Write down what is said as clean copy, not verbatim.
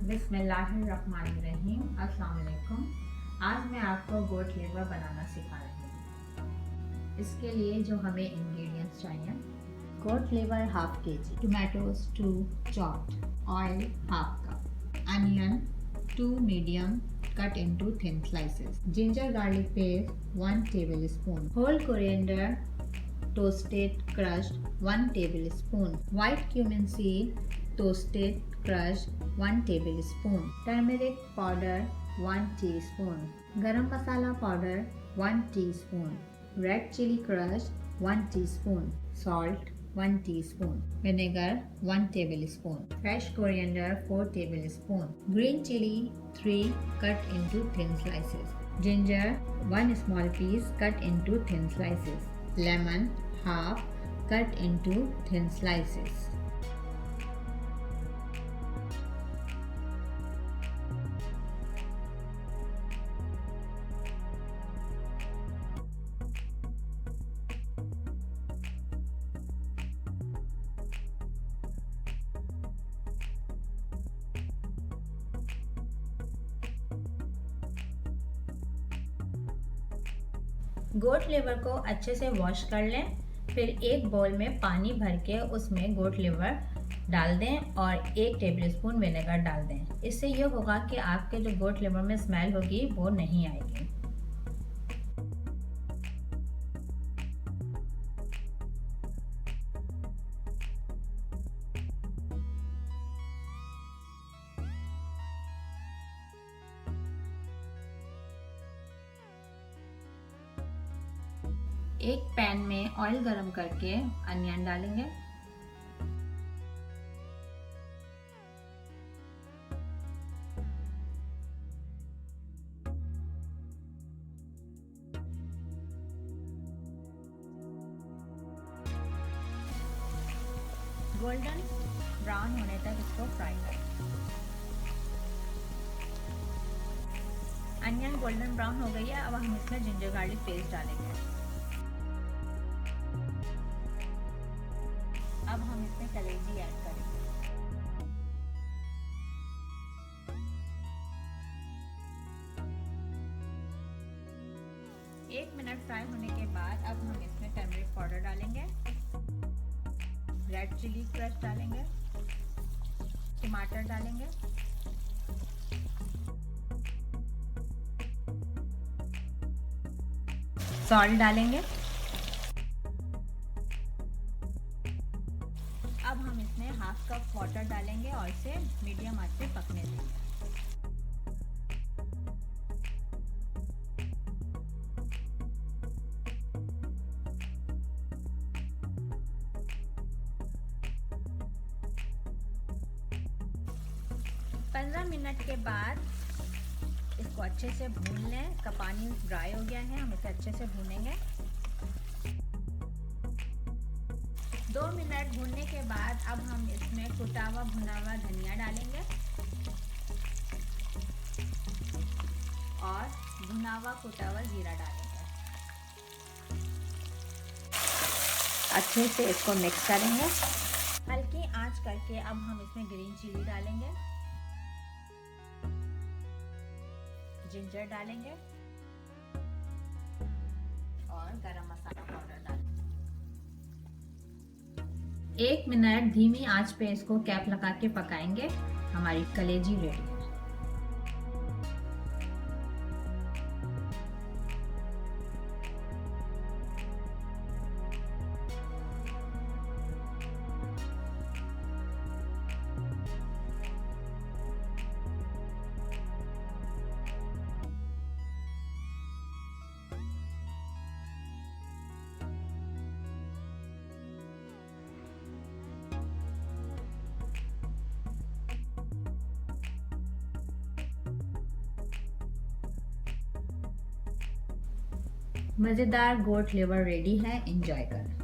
बिस्मिल्लाहिर्रहमानिर्रहीम। अस्सलाम वालेकुम। आज मैं आपको गोट लिवर बनाना सिखा रही हूँ। इसके लिए जो हमें इंग्रेडिएंट्स चाहिए, goat liver half kg, tomatoes 2 chopped, oil half cup, onion 2 medium cut into thin slices, ginger garlic paste 1 tablespoon, whole coriander toasted crushed 1 tablespoon, white cumin seed toasted crushed 1 tablespoon, turmeric powder 1 teaspoon, garam masala powder 1 teaspoon, red chili crushed 1 teaspoon, salt 1 teaspoon, vinegar 1 tablespoon, fresh coriander 4 tablespoon, green chili 3 cut into thin slices, ginger 1 small piece cut into thin slices, lemon half cut into thin slices. गोट liver को अच्छे से wash कर लें। फिर एक bowl में पानी भर के उसमें गोट लिवर डाल दें और 1 टेबलस्पून विनेगर डाल दें। इससे ये होगा कि आपके जो गोट लिवर में स्मेल होगी वो नहीं आएगी। एक पैन में ऑयल गरम करके अनियन डालेंगे, गोल्डन ब्राउन होने तक इसको फ्राई करें। अनियन गोल्डन ब्राउन हो गई है। अब हम इसमें जिंजर गार्लिक पेस्ट डालेंगे। अब हम इसमें कलेजी ऐड करेंगे। एक मिनट फ्राई होने के बाद अब हम इसमें टर्मरिक पाउडर डालेंगे, रेड चिली क्रश डालेंगे, टमाटर डालेंगे, सॉल्ट डालेंगे। अब हम इसमें हाफ कप वाटर डालेंगे और इसे मीडियम आंच पे पकने देंगे। पंद्रह मिनट के बाद इसको अच्छे से भून लें। का पानी ड्राई हो गया है, हम इसे अच्छे से भूनेंगे। 2 मिनट भूनने के बाद अब हम इसमें कुटा हुआ भुना हुआ धनिया डालेंगे और भुना हुआ कुटा हुआ जीरा डालेंगे। अच्छे से इसको मिक्स करेंगे। हल्की आंच करके अब हम इसमें ग्रीन चिली डालेंगे, जिंजर डालेंगे और गरम मसाला पाउडर डालेंगे। 1 मिनट धीमी आंच पे इसको कैप लगा के पकाएंगे। हमारी कलेजी रेडी है। मज़ेदार गोट लिवर रेडी है। एंजॉय करें।